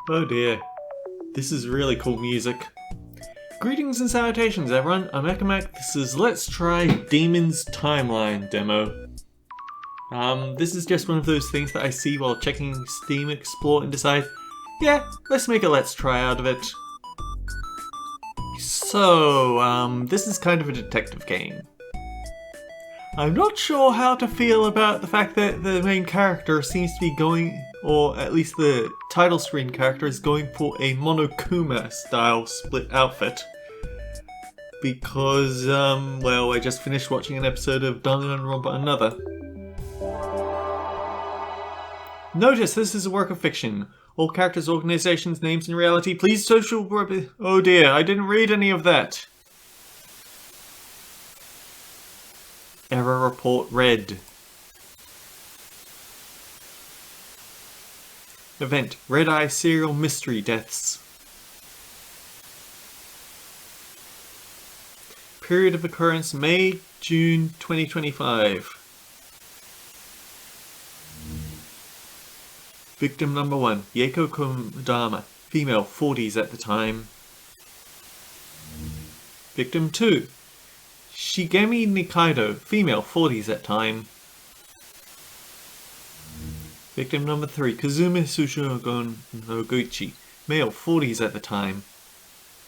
Oh dear. This is really cool music. Greetings and salutations everyone, I'm Ekamak. This is Let's Try Demon's Timeline demo. This is just one of those things that I see while checking Steam Explore and decide, yeah, let's make a Let's Try out of it. So, this is kind of a detective game. I'm not sure how to feel about the fact that the main character seems to be going, or at least the title screen character is going for a Monokuma style split outfit. Because, well, I just finished watching an episode of Danganronpa Another. Notice this is a work of fiction. All characters, organizations, names in reality, please social... Oh dear, I didn't read any of that. Error report read. Event, Red Eye serial mystery deaths. Period of occurrence, May, June 2025. Victim number 1, Yeko Kodama, female, 40s at the time. Victim 2, Shigemi Nikaido, female, 40s at time. Victim number 3, Kazumi Sushogun Noguchi, male, 40s at the time.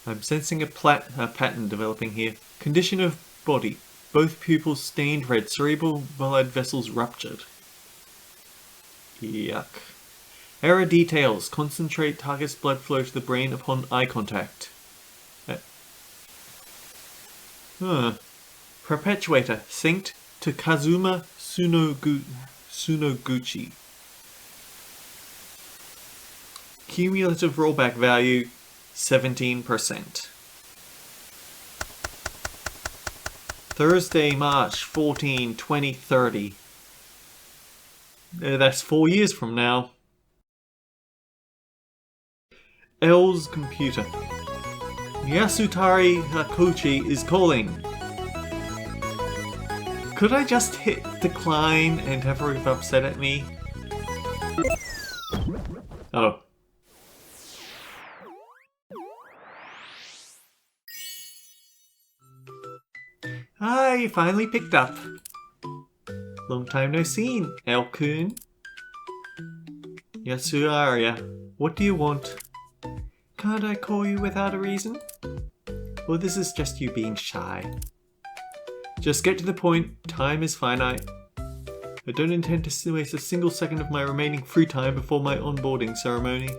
I'm sensing a pattern developing here. Condition of body, both pupils stained red, cerebral blood vessels ruptured. Yuck. Error details, concentrate target's blood flow to the brain upon eye contact. Perpetuator, synced to Kazuma Tsunoguchi. Cumulative rollback value, 17%. Thursday, March 14, 2030. That's 4 years from now. L's computer. Yasutari Hakuchi is calling. Could I just hit decline and have her upset at me? Oh. Ah, you finally picked up. Long time no seen, L-Kun. Yasuaria, what do you want? Can't I call you without a reason? Well, this is just you being shy. Just get to the point, time is finite. I don't intend to waste a single second of my remaining free time before my onboarding ceremony.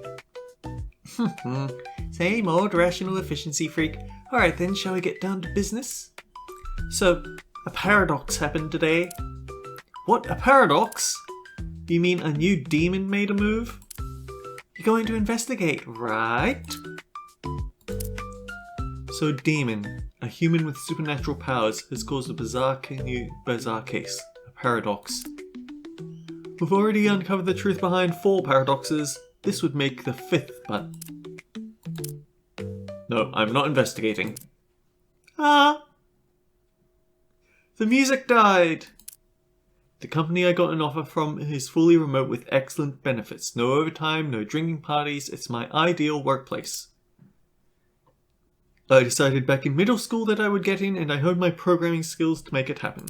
Same old rational efficiency freak. Alright then, shall we get down to business? So, a paradox happened today. What, a paradox? You mean a new demon made a move? You're going to investigate, right? So demon, a human with supernatural powers, has caused a bizarre case, a paradox. We've already uncovered the truth behind 4 paradoxes. This would make the 5th, but... No, I'm not investigating. Ah! The music died! The company I got an offer from is fully remote with excellent benefits. No overtime, no drinking parties. It's my ideal workplace. I decided back in middle school that I would get in, and I honed my programming skills to make it happen.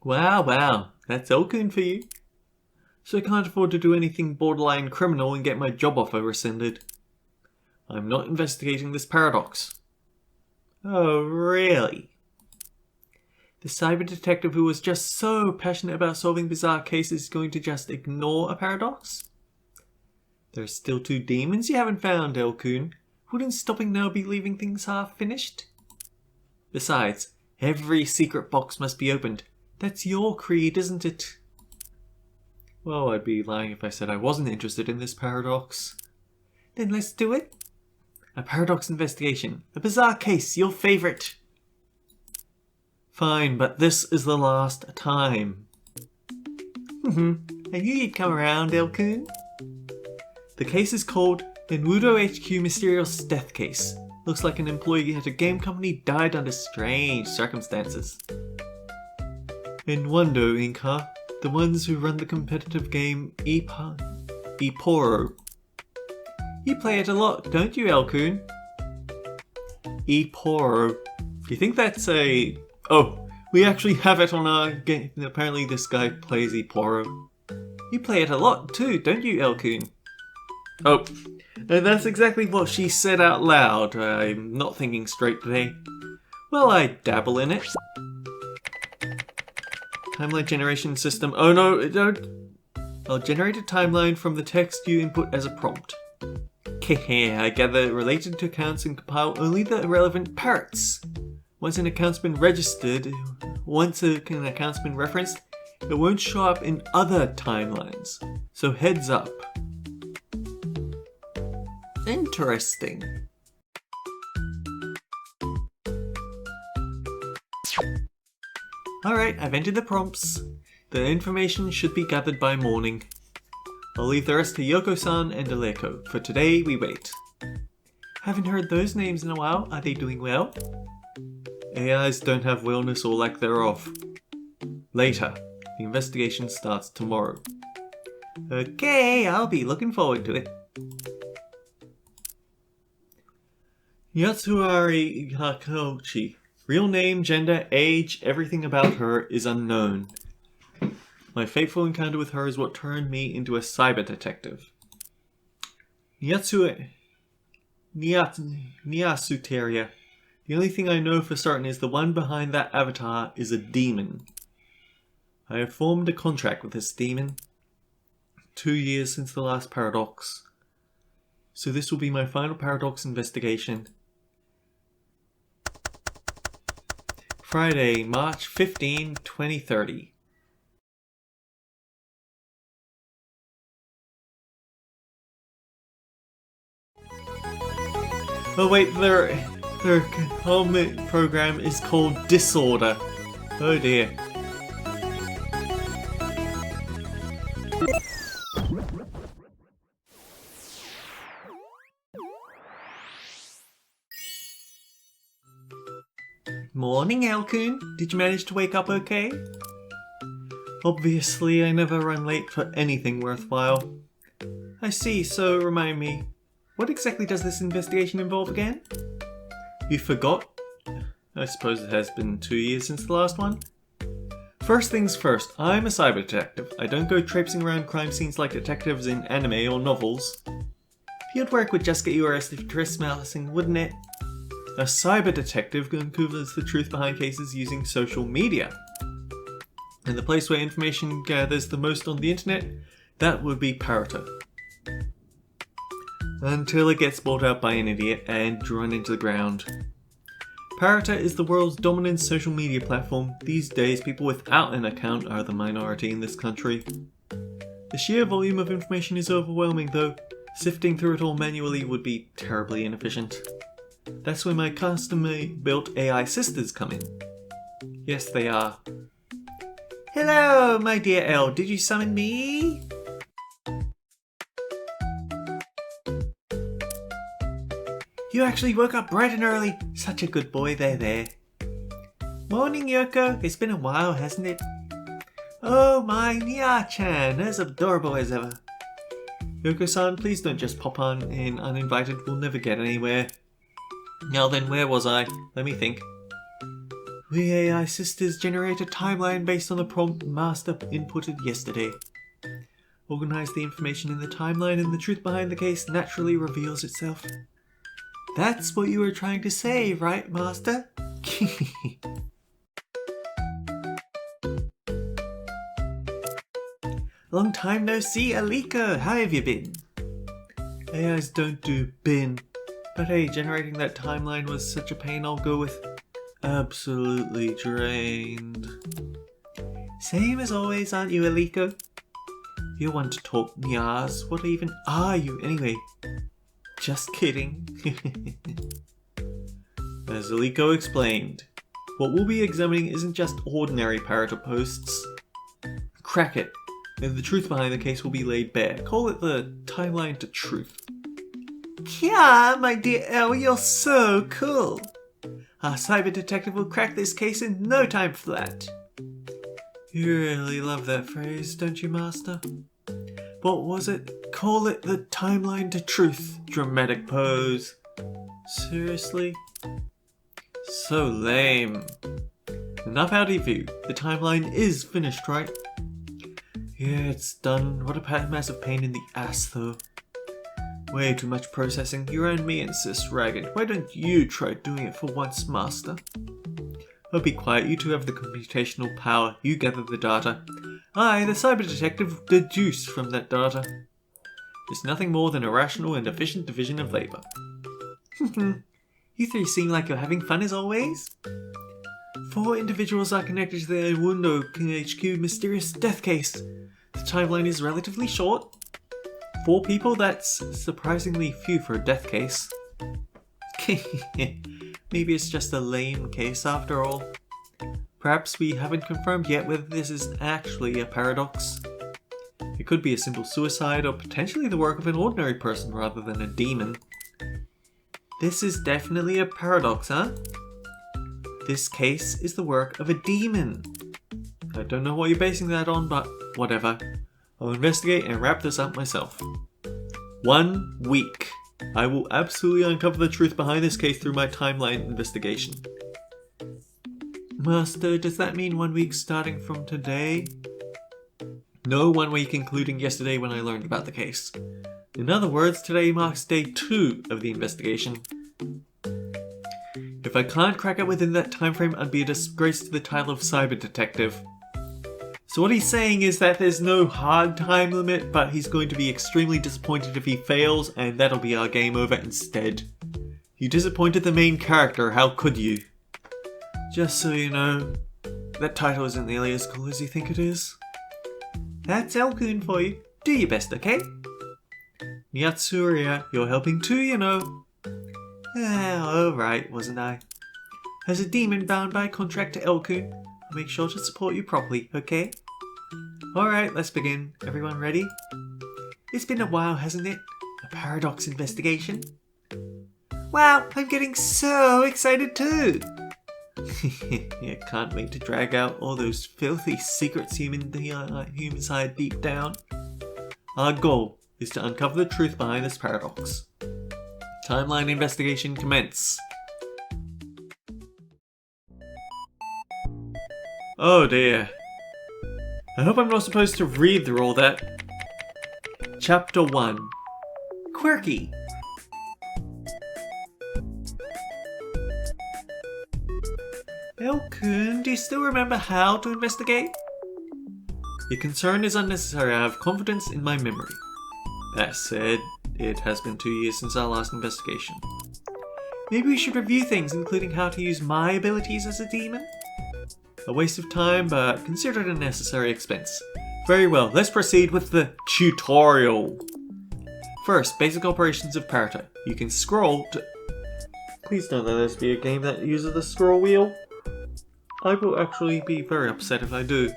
Wow, that's L-Kun for you. So I can't afford to do anything borderline criminal and get my job offer rescinded. I'm not investigating this paradox. Oh, really? The cyber detective who was just so passionate about solving bizarre cases is going to just ignore a paradox? There's still 2 demons you haven't found, L-Kun. Wouldn't stopping now be leaving things half finished? Besides, every secret box must be opened. That's your creed, isn't it? Well, I'd be lying if I said I wasn't interested in this paradox. Then let's do it. A paradox investigation. A bizarre case, your favorite. Fine, but this is the last time. I knew you'd come around, L-Kun. The case is called Enwudo HQ Mysterious Death Case. Looks like an employee at a game company died under strange circumstances. Enwundo Inc., huh? The ones who run the competitive game Eporo. You play it a lot, don't you, L-Kun? E-Poro. Do you think that's a... Oh, we actually have it on our game. Apparently this guy plays E-Poro. You play it a lot too, don't you, L-Kun? Oh, and that's exactly what she said out loud. I'm not thinking straight today. Well, I dabble in it. Timeline generation system. Oh no, don't. I'll generate a timeline from the text you input as a prompt. I gather related to accounts and compile only the relevant parrots. Once an account's been registered, once an account's been referenced, it won't show up in other timelines. So heads up. Interesting. Alright, I've entered the prompts. The information should be gathered by morning. I'll leave the rest to Yoko-san and Aleko. For today, we wait. Haven't heard those names in a while. Are they doing well? AIs don't have wellness or lack thereof. Later. The investigation starts tomorrow. Okay, I'll be looking forward to it. Yatsuari Hakochi. Real name, gender, age, everything about her is unknown. My fateful encounter with her is what turned me into a cyber detective. Nyasuteria. The only thing I know for certain is the one behind that avatar is a demon. I have formed a contract with this demon. 2 years since the last paradox. So this will be my final paradox investigation. Friday, March 15, 2030. Oh wait, their comic program is called Disorder. Oh dear. Morning, L-Kun. Did you manage to wake up okay? Obviously, I never run late for anything worthwhile. I see, so remind me. What exactly does this investigation involve again? You forgot? I suppose it has been 2 years since the last one. First things first, I'm a cyber detective. I don't go traipsing around crime scenes like detectives in anime or novels. Field work would just get you arrested for trespassing, wouldn't it? A cyber detective uncovers the truth behind cases using social media. And the place where information gathers the most on the internet, that would be Parrota. Until it gets bought out by an idiot and run into the ground. Parrota is the world's dominant social media platform. These days, people without an account are the minority in this country. The sheer volume of information is overwhelming, though. Sifting through it all manually would be terribly inefficient. That's where my custom-built AI sisters come in. Yes, they are. Hello, my dear L. Did you summon me? You actually woke up bright and early. Such a good boy there. Morning, Yoko. It's been a while, hasn't it? Oh, my Nia-chan. As adorable as ever. Yoko-san, please don't just pop on in uninvited. We'll never get anywhere. Now then, where was I? Let me think. We AI sisters generate a timeline based on the prompt Master inputted yesterday. Organize the information in the timeline and the truth behind the case naturally reveals itself. That's what you were trying to say, right, Master? Long time no see, Aleko. How have you been? AIs don't do bin. But hey, generating that timeline was such a pain, I'll go with absolutely drained. Same as always, aren't you, Aleko? You're one to talk, Nyas. What even are you, anyway? Just kidding. As Aleko explained, what we'll be examining isn't just ordinary Parrota posts. Crack it, and the truth behind the case will be laid bare. Call it the timeline to truth. Kya, my dear L, you're so cool. Our cyber detective will crack this case in no time flat. You really love that phrase, don't you, Master? What was it? Call it the timeline to truth. Dramatic pose. Seriously? So lame. Enough out of you. The timeline is finished, right? Yeah, it's done. What a massive pain in the ass, though. Way too much processing. You and me insist, Ragged. Why don't you try doing it for once, Master? Oh, be quiet. You two have the computational power. You gather the data. I, the cyber detective, deduce from that data. It's nothing more than a rational and efficient division of labour. You three seem like you're having fun as always. 4 individuals are connected to the Wundo HQ mysterious death case. The timeline is relatively short. 4 people? That's surprisingly few for a death case. Maybe it's just a lame case after all. Perhaps we haven't confirmed yet whether this is actually a paradox. It could be a simple suicide or potentially the work of an ordinary person rather than a demon. This is definitely a paradox, huh? This case is the work of a demon. I don't know what you're basing that on, but whatever. I'll investigate and wrap this up myself. 1 week. I will absolutely uncover the truth behind this case through my timeline investigation. Master, does that mean 1 week starting from today? No, 1 week including yesterday when I learned about the case. In other words, today marks day 2 of the investigation. If I can't crack it within that time frame, I'd be a disgrace to the title of cyber detective. So what he's saying is that there's no hard time limit, but he's going to be extremely disappointed if he fails, and that'll be our game over instead. You disappointed the main character, how could you? Just so you know, that title isn't nearly as cool as you think it is. That's L-Kun for you. Do your best, okay? Nyatsuria, you're helping too, you know. Alright, wasn't I? As a demon bound by contract to L-Kun, I'll make sure to support you properly, okay? Alright, let's begin. Everyone ready? It's been a while, hasn't it? A paradox investigation? Wow, I'm getting so excited too! Yeah, can't wait to drag out all those filthy secrets human hide deep down. Our goal is to uncover the truth behind this paradox. Timeline investigation commence. Oh dear. I hope I'm not supposed to read through all that. Chapter 1. Quirky. L-Kun, do you still remember how to investigate? Your concern is unnecessary. I have confidence in my memory. That said, it has been 2 years since our last investigation. Maybe we should review things, including how to use my abilities as a demon? A waste of time, but considered a necessary expense. Very well, let's proceed with the tutorial. First, basic operations of Parata. You can scroll to... Please don't let this be a game that uses the scroll wheel. I will actually be very upset if I do.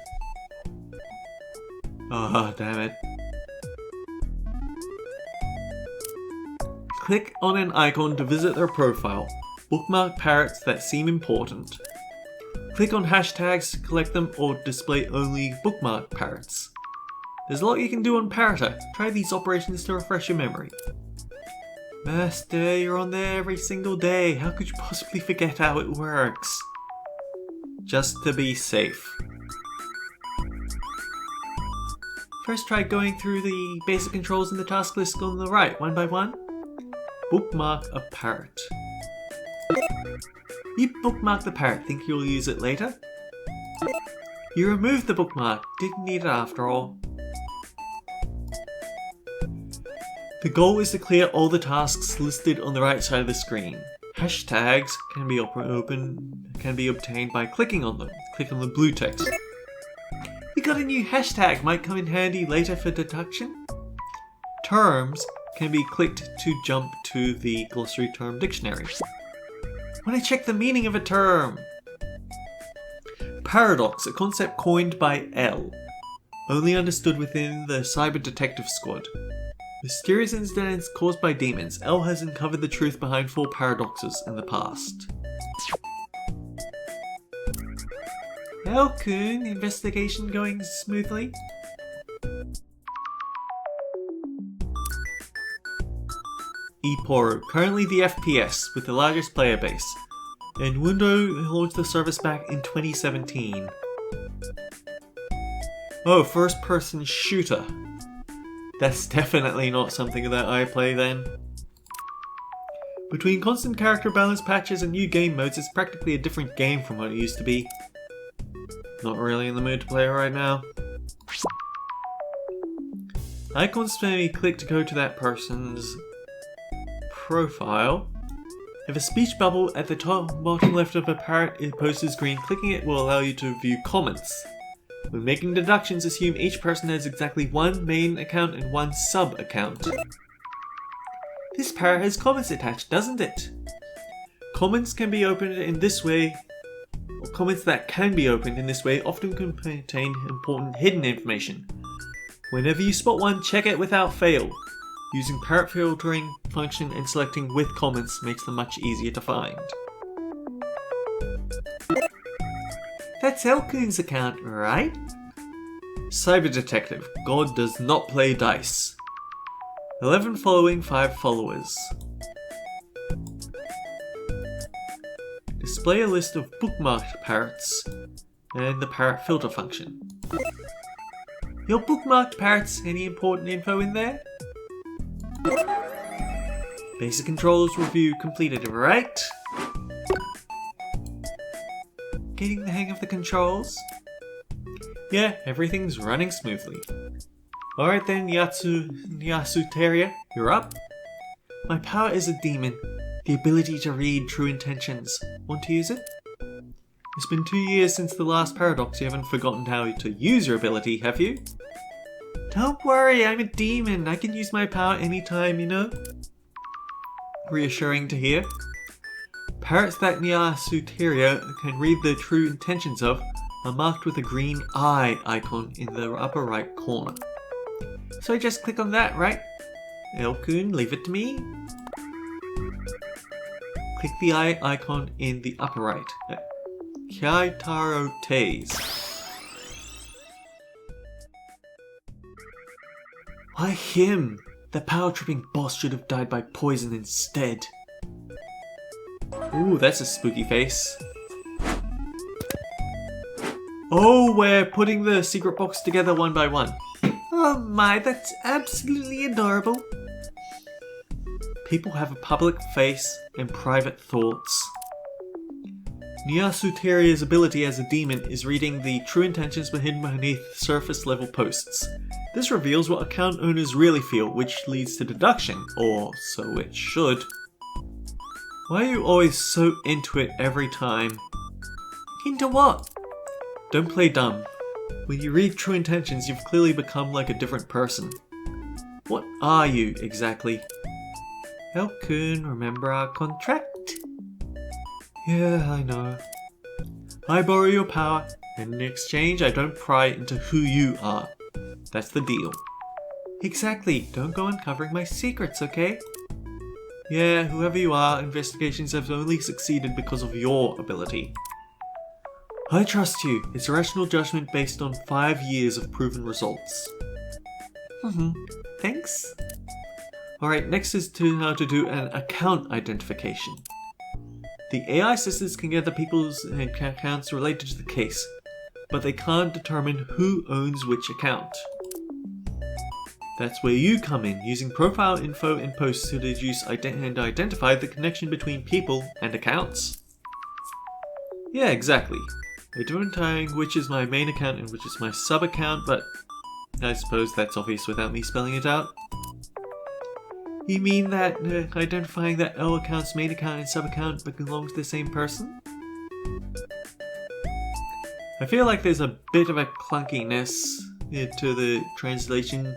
Ah, damn it. Click on an icon to visit their profile. Bookmark parrots that seem important. Click on hashtags to collect them or display only bookmark parrots. There's a lot you can do on Parata. Try these operations to refresh your memory. Master, you're on there every single day. How could you possibly forget how it works? Just to be safe. First try going through the basic controls in the task list on the right, one by one. Bookmark a parrot. You bookmark the parrot, think you'll use it later? You removed the bookmark, didn't need it after all. The goal is to clear all the tasks listed on the right side of the screen. Hashtags can be obtained by clicking on them. Click on the blue text. You got a new hashtag, might come in handy later for deduction. Terms can be clicked to jump to the glossary term dictionary. Want to check the meaning of a term? Paradox, a concept coined by L. Only understood within the cyber detective squad. Mysterious incidents caused by demons. L has uncovered the truth behind 4 paradoxes in the past. L-Kun, investigation going smoothly? ePoro, currently the FPS with the largest player base, and Windows launched the service back in 2017. Oh, first person shooter. That's definitely not something that I play then. Between constant character balance patches and new game modes, it's practically a different game from what it used to be. Not really in the mood to play it right now. Icons may be clicked to go to that person's profile. If a speech bubble at the top bottom left of a parrot post is green, clicking it will allow you to view comments. When making deductions, assume each person has exactly one main account and one sub account. This parrot has comments attached, doesn't it? Comments can be opened in this way. Comments that can be opened in this way often contain important hidden information. Whenever you spot one, check it without fail. Using parrot filtering function and selecting with comments makes them much easier to find. That's L-Kun's account, right? Cyber Detective. God does not play dice. 11 following, 5 followers. Display a list of bookmarked parrots and the parrot filter function. Your bookmarked parrots, any important info in there? Basic controls review completed, right? Getting the hang of the controls? Yeah, everything's running smoothly. Alright then, Nyasuteria, you're up. My power is a demon. The ability to read true intentions. Want to use it? It's been 2 years since the last paradox. You haven't forgotten how to use your ability, have you? Don't worry, I'm a demon. I can use my power anytime, you know? Reassuring to hear. Parrots that Nyasuteria can read the true intentions of are marked with a green eye icon in the upper right corner. So I just click on that, right? L-Kun, leave it to me. Click the eye icon in the upper right. Kyaitaro Taze. Why him? The power-tripping boss should have died by poison instead. Ooh, that's a spooky face. Oh, we're putting the secret box together one by one. Oh my, that's absolutely adorable. People have a public face and private thoughts. Nyasuteria's ability as a demon is reading the true intentions hidden beneath surface level posts. This reveals what account owners really feel, which leads to deduction, or so it should. Why are you always so into it every time? Into what? Don't play dumb. When you read true intentions, you've clearly become like a different person. What are you, exactly? L-Kun, remember our contract? Yeah, I know. I borrow your power, and in exchange I don't pry into who you are. That's the deal. Exactly, don't go uncovering my secrets, okay? Yeah, whoever you are, investigations have only succeeded because of your ability. I trust you. It's a rational judgment based on 5 years of proven results. Thanks. Alright, next is how to do an account identification. The AI systems can gather people's accounts related to the case, but they can't determine who owns which account. That's where you come in, using profile info and posts to deduce and identify the connection between people and accounts. Yeah, exactly. Identifying which is my main account and which is my sub account, but I suppose that's obvious without me spelling it out. You mean that identifying that L account's main account and sub account belong to the same person? I feel like there's a bit of a clunkiness to the translation.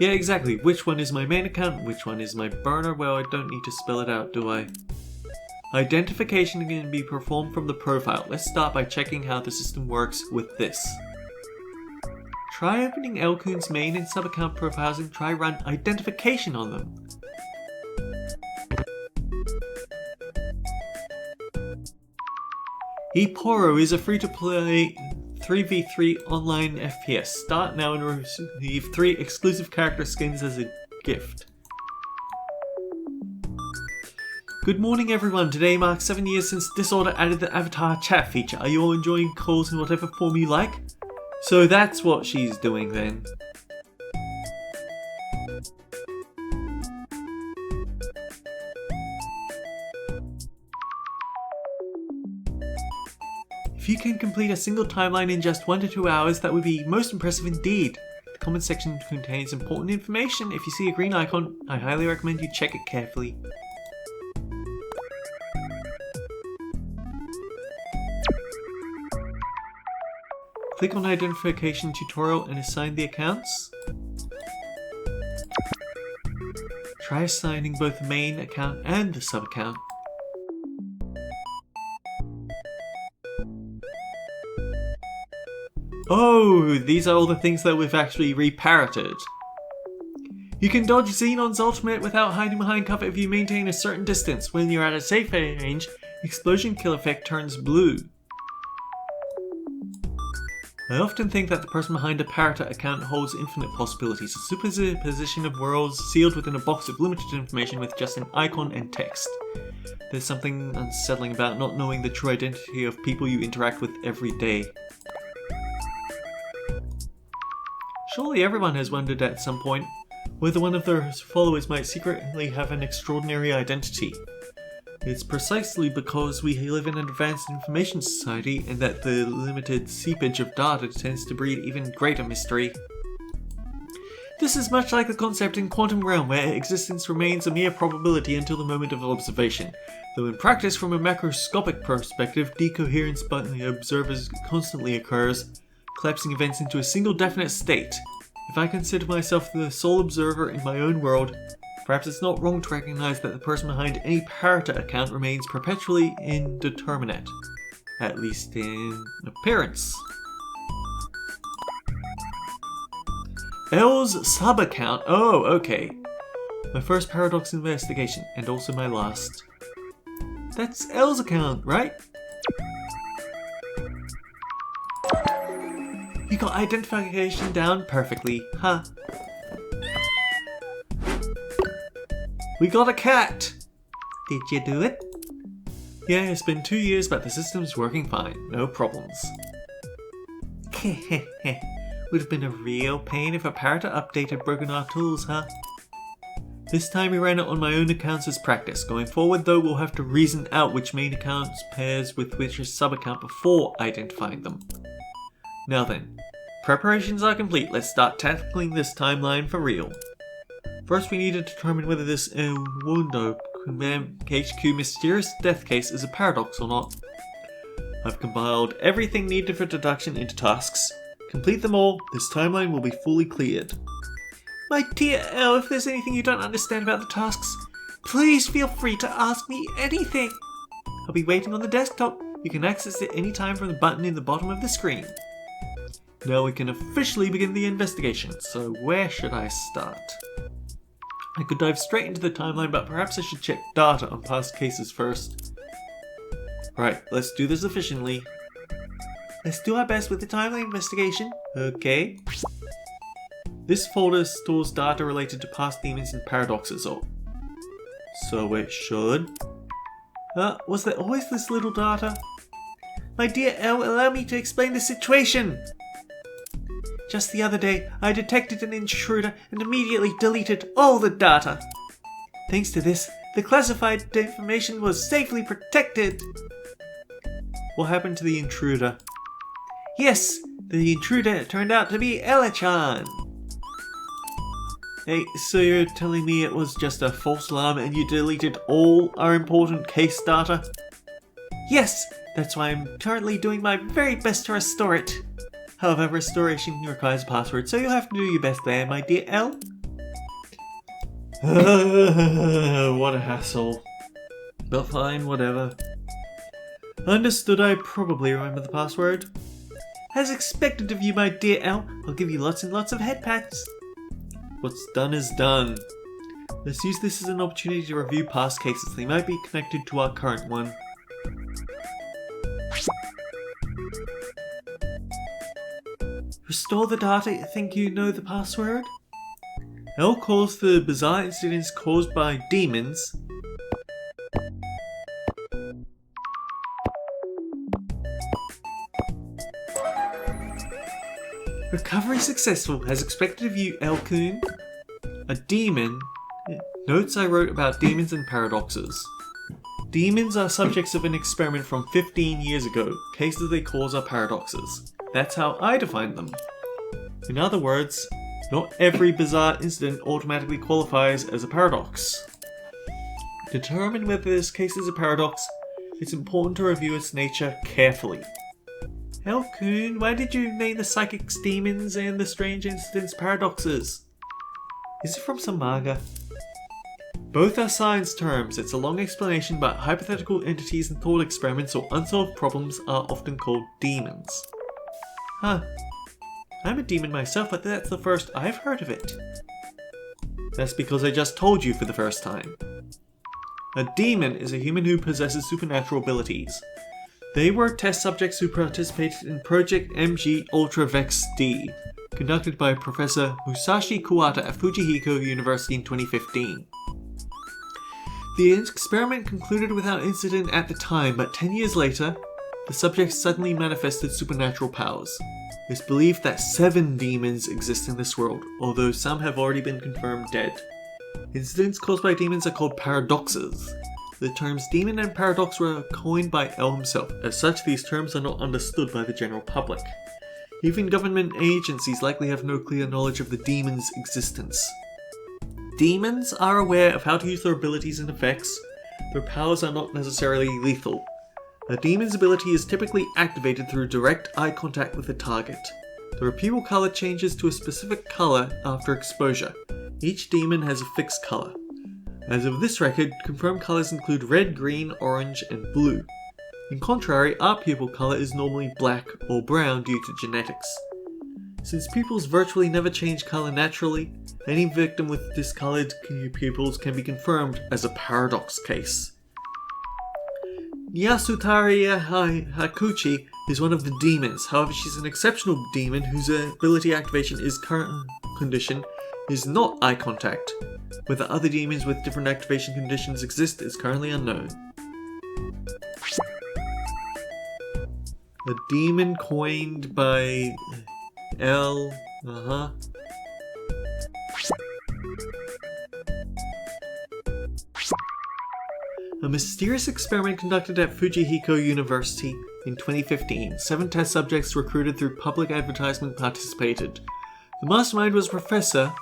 Yeah, exactly. Which one is my main account? Which one is my burner? Well, I don't need to spell it out, do I? Identification can be performed from the profile. Let's start by checking how the system works with this. Try opening L-Kun's main and sub-account profiles and try run identification on them. ePoro is a free-to-play 3v3 online FPS. Start now and receive 3 exclusive character skins as a gift. Good morning everyone, today marks 7 years since Disorder added the avatar chat feature. Are you all enjoying calls in whatever form you like? So that's what she's doing then. If you can complete a single timeline in just 1 to 2 hours, that would be most impressive indeed. The comment section contains important information. If you see a green icon, I highly recommend you check it carefully. Click on Identification Tutorial and assign the accounts. Try assigning both the main account and the sub-account. Oh, these are all the things that we've actually reparroted. You can dodge Xenon's ultimate without hiding behind cover if you maintain a certain distance. When you're at a safe range, the explosion kill effect turns blue. I often think that the person behind a Parrota account holds infinite possibilities, a superposition of worlds sealed within a box of limited information with just an icon and text. There's something unsettling about not knowing the true identity of people you interact with every day. Surely everyone has wondered at some point whether one of their followers might secretly have an extraordinary identity. It's precisely because we live in an advanced information society and that the limited seepage of data tends to breed even greater mystery. This is much like the concept in quantum realm where existence remains a mere probability until the moment of observation, though in practice from a macroscopic perspective, decoherence by the observers constantly occurs, collapsing events into a single definite state. If I consider myself the sole observer in my own world, perhaps it's not wrong to recognize that the person behind any Parrota account remains perpetually indeterminate, at least in appearance. L's sub-account. Oh, okay. My first paradox investigation, and also my last. That's L's account, right? You got identification down perfectly, huh? We got a cat! Did you do it? Yeah, it's been 2 years, but the system's working fine. No problems. Would have been a real pain if a Parrota update had broken our tools, huh? This time we ran it on my own accounts as practice. Going forward though, we'll have to reason out which main accounts pairs with which sub-account before identifying them. Now then, preparations are complete. Let's start tackling this timeline for real. First we need to determine whether this Wundo HQ mysterious death case is a paradox or not. I've compiled everything needed for deduction into tasks. Complete them all, this timeline will be fully cleared. My dear L, if there's anything you don't understand about the tasks, please feel free to ask me anything. I'll be waiting on the desktop. You can access it anytime from the button in the bottom of the screen. Now we can officially begin the investigation, so where should I start? I could dive straight into the timeline, but perhaps I should check data on past cases first. Right, let's do this efficiently. Let's do our best with the timeline investigation. Okay. This folder stores data related to past demons and paradoxes, so it should. Was there always this little data? My dear L, allow me to explain the situation! Just the other day, I detected an intruder and immediately deleted all the data. Thanks to this, the classified information was safely protected. What happened to the intruder? Yes, the intruder turned out to be L-Kun. Hey, so you're telling me it was just a false alarm and you deleted all our important case data? Yes, that's why I'm currently doing my very best to restore it. However, restoration requires a password, so you'll have to do your best there, my dear L. What a hassle. But fine, whatever. Understood, I probably remember the password. As expected of you, my dear L, I'll give you lots and lots of head pats. What's done is done. Let's use this as an opportunity to review past cases. They might be connected to our current one. Restore the data, think you know the password? L calls the bizarre incidents caused by demons recovery successful, as expected of you, L-Kun. A demon. Notes I wrote about demons and paradoxes. Demons are subjects of an experiment from 15 years ago. Cases they cause are paradoxes. That's how I define them. In other words, not every bizarre incident automatically qualifies as a paradox. To determine whether this case is a paradox, it's important to review its nature carefully. L-Kun, why did you name the psychics demons and the strange incidents paradoxes? Is it from some manga? Both are science terms. It's a long explanation, but hypothetical entities and thought experiments or unsolved problems are often called demons. Huh. I'm a demon myself, but that's the first I've heard of it. That's because I just told you for the first time. A demon is a human who possesses supernatural abilities. They were test subjects who participated in Project MG Ultra Vex D, conducted by Professor Musashi Kuwata at Fujihiko University in 2015. The experiment concluded without incident at the time, but 10 years later, the subjects suddenly manifested supernatural powers. It's believed that 7 demons exist in this world, although some have already been confirmed dead. Incidents caused by demons are called paradoxes. The terms demon and paradox were coined by L himself. As such, these terms are not understood by the general public. Even government agencies likely have no clear knowledge of the demon's existence. Demons are aware of how to use their abilities and effects. Their powers are not necessarily lethal. A demon's ability is typically activated through direct eye contact with the target. Their pupil color changes to a specific color after exposure. Each demon has a fixed color. As of this record, confirmed colors include red, green, orange, and blue. In contrary, our pupil color is normally black or brown due to genetics. Since pupils virtually never change color naturally, any victim with discolored pupils can be confirmed as a paradox case. Yasutari Hakuchi is one of the demons. However, she's an exceptional demon whose ability activation is current condition is not eye contact. Whether other demons with different activation conditions exist is currently unknown. A demon coined by L. A mysterious experiment conducted at Fujihiko University in 2015. 7 test subjects recruited through public advertisement participated. The mastermind was a professor,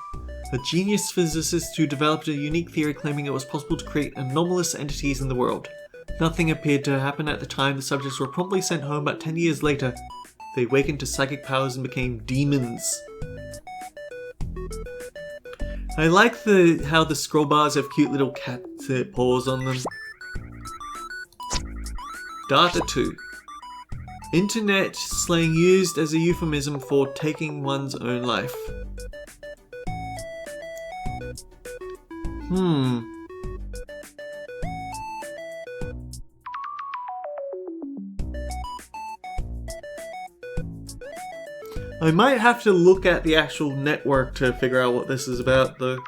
a genius physicist who developed a unique theory claiming it was possible to create anomalous entities in the world. Nothing appeared to happen at the time. The subjects were promptly sent home, but 10 years later, they awakened to psychic powers and became demons. I like how the scroll bars have cute little cat paws on them. Data 2. Internet slang used as a euphemism for taking one's own life. I might have to look at the actual network to figure out what this is about, though.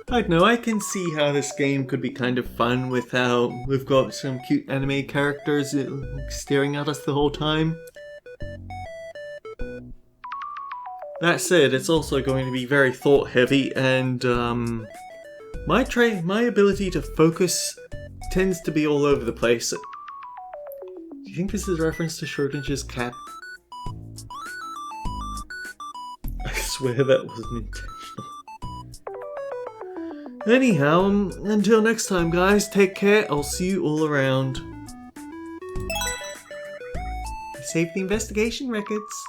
I don't know, I can see how this game could be kind of fun with how we've got some cute anime characters staring at us the whole time. That said, it's also going to be very thought heavy, and my ability to focus tends to be all over the place. Do you think this is a reference to Schrodinger's cat? I swear that wasn't intentional. Anyhow, until next time guys, take care, I'll see you all around. Save the investigation records.